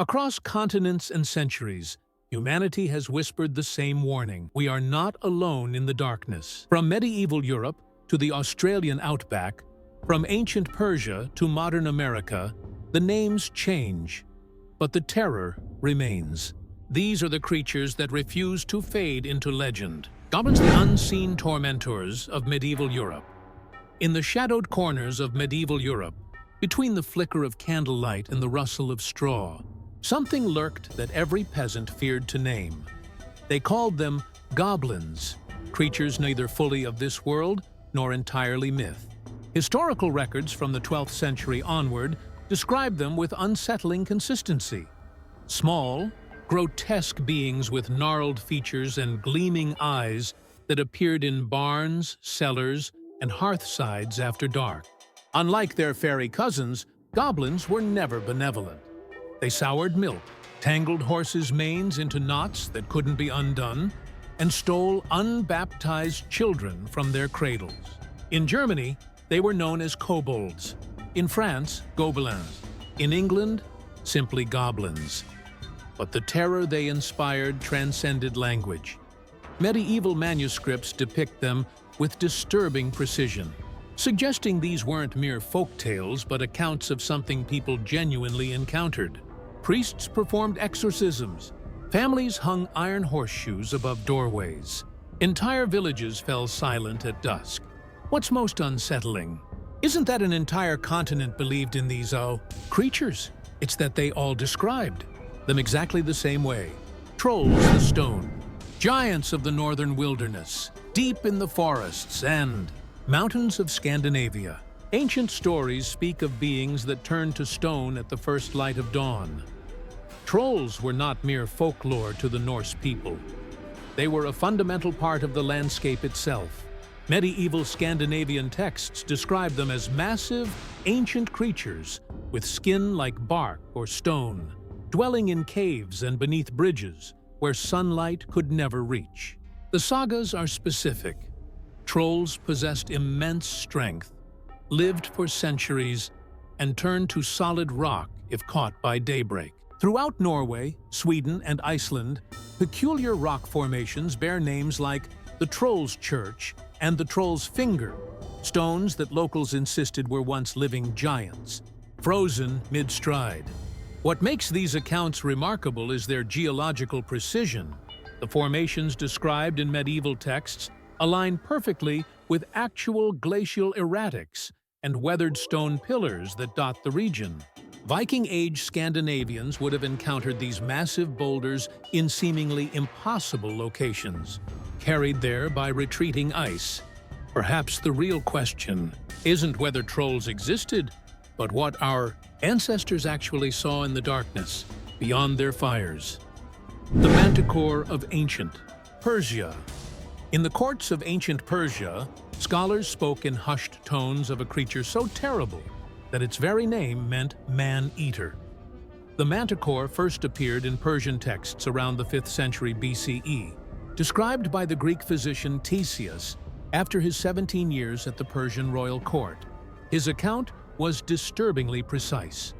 Across continents and centuries, humanity has whispered the same warning. We are not alone in the darkness. From medieval Europe to the Australian outback, from ancient Persia to modern America, the names change, but the terror remains. These are the creatures that refuse to fade into legend. Goblins, the unseen tormentors of medieval Europe. In the shadowed corners of medieval Europe, between the flicker of candlelight and the rustle of straw, something lurked that every peasant feared to name. They called them goblins, creatures neither fully of this world nor entirely myth. Historical records from the 12th century onward describe them with unsettling consistency. Small, grotesque beings with gnarled features and gleaming eyes that appeared in barns, cellars, and hearthsides after dark. Unlike their fairy cousins, goblins were never benevolent. They soured milk, tangled horses' manes into knots that couldn't be undone, and stole unbaptized children from their cradles. In Germany, they were known as kobolds. In France, Goblins. In England, simply goblins. But the terror they inspired transcended language. Medieval manuscripts depict them with disturbing precision, suggesting these weren't mere folk tales but accounts of something people genuinely encountered. Priests performed exorcisms. Families hung iron horseshoes above doorways. Entire villages fell silent at dusk. What's most unsettling isn't that an entire continent believed in these creatures. It's that they all described them exactly the same way. Trolls the stone, giants of the northern wilderness, deep in the forests and mountains of Scandinavia. Ancient stories speak of beings that turned to stone at the first light of dawn. Trolls were not mere folklore to the Norse people. They were a fundamental part of the landscape itself. Medieval Scandinavian texts describe them as massive, ancient creatures with skin like bark or stone, dwelling in caves and beneath bridges where sunlight could never reach. The sagas are specific. Trolls possessed immense strength, lived for centuries, and turned to solid rock if caught by daybreak. Throughout Norway, Sweden, and Iceland, peculiar rock formations bear names like the Troll's Church and the Troll's Finger, stones that locals insisted were once living giants, frozen mid-stride. What makes these accounts remarkable is their geological precision. The formations described in medieval texts align perfectly with actual glacial erratics and weathered stone pillars that dot the region. Viking-age Scandinavians would have encountered these massive boulders in seemingly impossible locations, carried there by retreating ice. Perhaps the real question isn't whether trolls existed, but what our ancestors actually saw in the darkness, beyond their fires. The Manticore of ancient Persia. In the courts of ancient Persia, scholars spoke in hushed tones of a creature so terrible that its very name meant man-eater. The Manticore first appeared in Persian texts around the 5th century BCE, described by the Greek physician Ctesias after his 17 years at the Persian royal court. His account was disturbingly precise.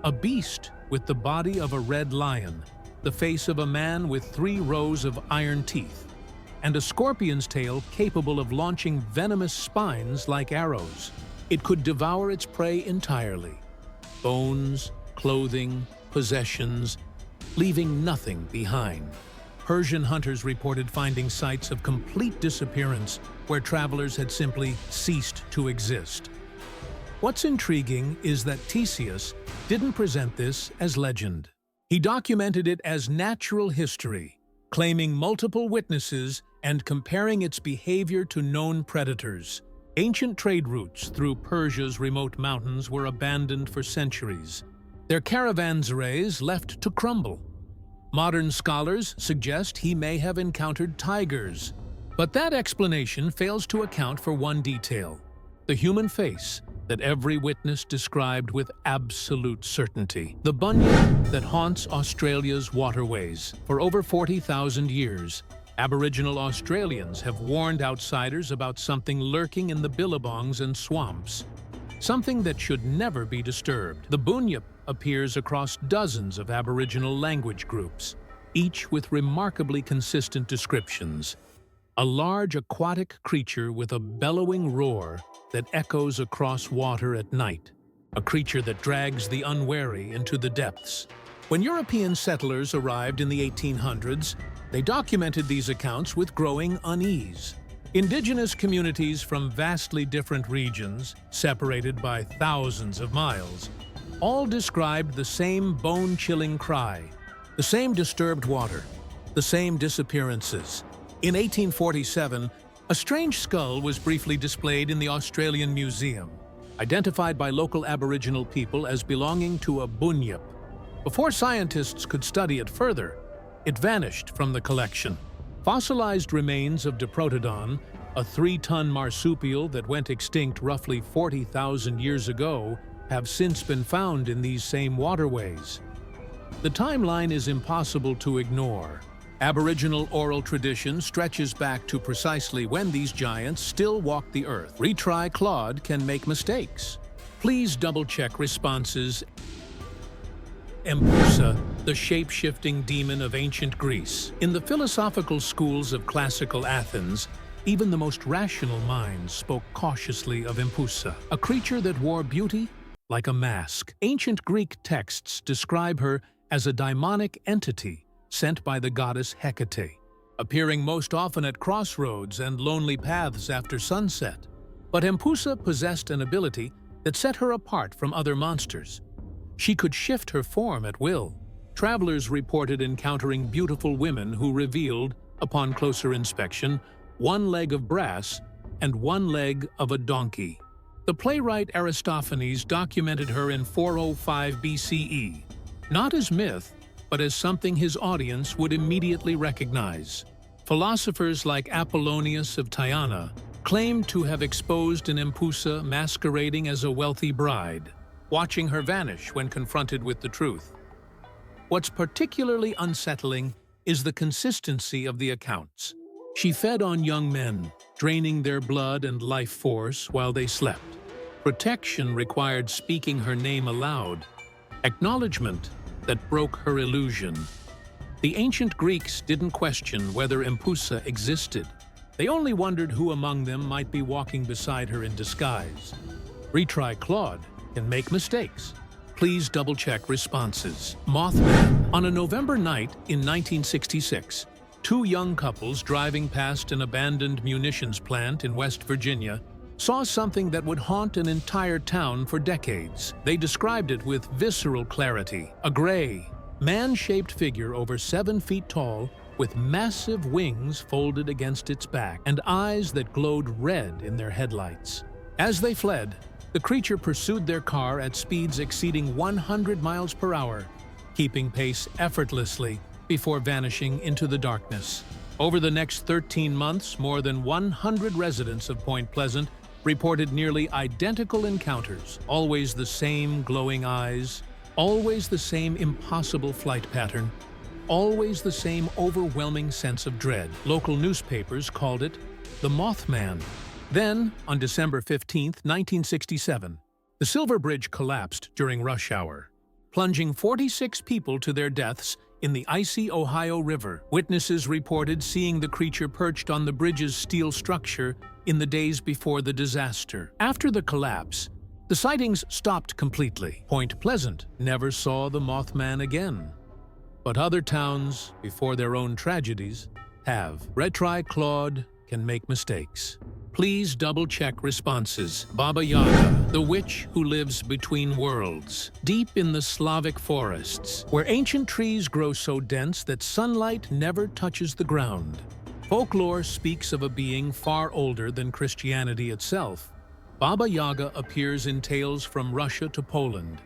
A beast with the body of a red lion, the face of a man with 3 rows of iron teeth, and a scorpion's tail capable of launching venomous spines like arrows. It could devour its prey entirely. Bones, clothing, possessions, leaving nothing behind. Persian hunters reported finding sites of complete disappearance where travelers had simply ceased to exist. What's intriguing is that Ctesias didn't present this as legend. He documented it as natural history, claiming multiple witnesses and comparing its behavior to known predators. Ancient trade routes through Persia's remote mountains were abandoned for centuries, their caravanserais left to crumble. Modern scholars suggest he may have encountered tigers, but that explanation fails to account for one detail: the human face that every witness described with absolute certainty. The bunyip that haunts Australia's waterways. For over 40,000 years, Aboriginal Australians have warned outsiders about something lurking in the billabongs and swamps. something that should never be disturbed. The Bunyip appears across dozens of Aboriginal language groups, each with remarkably consistent descriptions. A large aquatic creature with a bellowing roar that echoes across water at night, a creature that drags the unwary into the depths. When European settlers arrived in the 1800s, they documented these accounts with growing unease. Indigenous communities from vastly different regions, separated by thousands of miles, all described the same bone-chilling cry, the same disturbed water, the same disappearances. In 1847, a strange skull was briefly displayed in the Australian Museum, identified by local Aboriginal people as belonging to a bunyip. Before scientists could study it further, it vanished from the collection. Fossilized remains of Diprotodon, a 3-ton marsupial that went extinct roughly 40,000 years ago, have since been found in these same waterways. The timeline is impossible to ignore. Aboriginal oral tradition stretches back to precisely when these giants still walked the earth. Retry Claude can make mistakes. Please double-check responses. Empusa, the shape-shifting demon of ancient Greece. In the philosophical schools of classical Athens, even the most rational minds spoke cautiously of Empusa, a creature that wore beauty like a mask. Ancient Greek texts describe her as a daimonic entity sent by the goddess Hecate, appearing most often at crossroads and lonely paths after sunset. But Empusa possessed an ability that set her apart from other monsters. She could shift her form at will. Travelers reported encountering beautiful women who revealed, upon closer inspection, one leg of brass and one leg of a donkey. The playwright Aristophanes documented her in 405 BCE, not as myth, but as something his audience would immediately recognize. Philosophers like Apollonius of Tyana claimed to have exposed an Empusa masquerading as a wealthy bride, watching her vanish when confronted with the truth. What's particularly unsettling is the consistency of the accounts. She fed on young men, draining their blood and life force while they slept. Protection required speaking her name aloud, acknowledgement that broke her illusion. The ancient Greeks didn't question whether Empusa existed. They only wondered who among them might be walking beside her in disguise. Retry Claude can make mistakes. Please double-check responses. Mothman. On a November night in 1966, two young couples driving past an abandoned munitions plant in West Virginia saw something that would haunt an entire town for decades. They described it with visceral clarity. A gray, man-shaped figure over 7 feet tall with massive wings folded against its back and eyes that glowed red in their headlights. As they fled, the creature pursued their car at speeds exceeding 100 miles per hour, keeping pace effortlessly before vanishing into the darkness. Over the next 13 months, more than 100 residents of Point Pleasant reported nearly identical encounters, always the same glowing eyes, always the same impossible flight pattern, always the same overwhelming sense of dread. Local newspapers called it the Mothman. Then, on December 15, 1967, the Silver Bridge collapsed during rush hour, plunging 46 people to their deaths in the icy Ohio River. Witnesses reported seeing the creature perched on the bridge's steel structure in the days before the disaster. After the collapse, the sightings stopped completely. Point Pleasant never saw the Mothman again. But other towns, before their own tragedies, have. Retry Claude can make mistakes. Please double-check responses. Baba Yaga, the witch who lives between worlds, deep in the Slavic forests, where ancient trees grow so dense that sunlight never touches the ground. Folklore speaks of a being far older than Christianity itself. Baba Yaga appears in tales from Russia to Poland,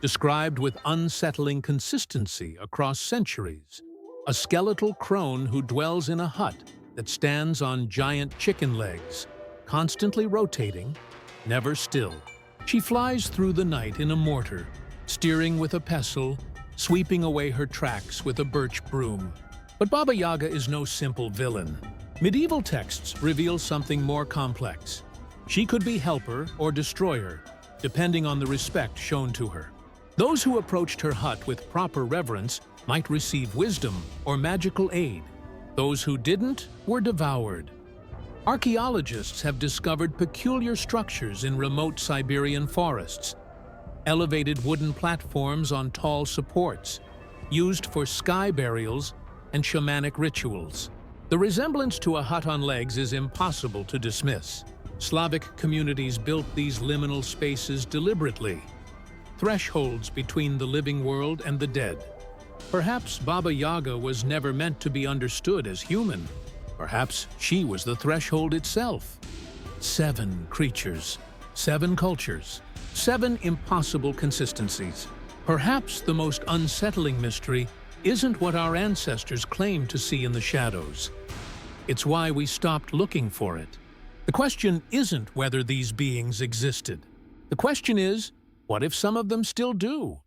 described with unsettling consistency across centuries. A skeletal crone who dwells in a hut that stands on giant chicken legs, constantly rotating, never still. She flies through the night in a mortar, steering with a pestle, sweeping away her tracks with a birch broom. But Baba Yaga is no simple villain. Medieval texts reveal something more complex. She could be helper or destroyer, depending on the respect shown to her. Those who approached her hut with proper reverence might receive wisdom or magical aid. Those who didn't were devoured. Archaeologists have discovered peculiar structures in remote Siberian forests, elevated wooden platforms on tall supports, used for sky burials and shamanic rituals. The resemblance to a hut on legs is impossible to dismiss. Slavic communities built these liminal spaces deliberately, thresholds between the living world and the dead. Perhaps Baba Yaga was never meant to be understood as human. Perhaps she was the threshold itself. 7 creatures, 7 cultures, 7 impossible consistencies. Perhaps the most unsettling mystery isn't what our ancestors claimed to see in the shadows. It's why we stopped looking for it. The question isn't whether these beings existed. The question is, what if some of them still do?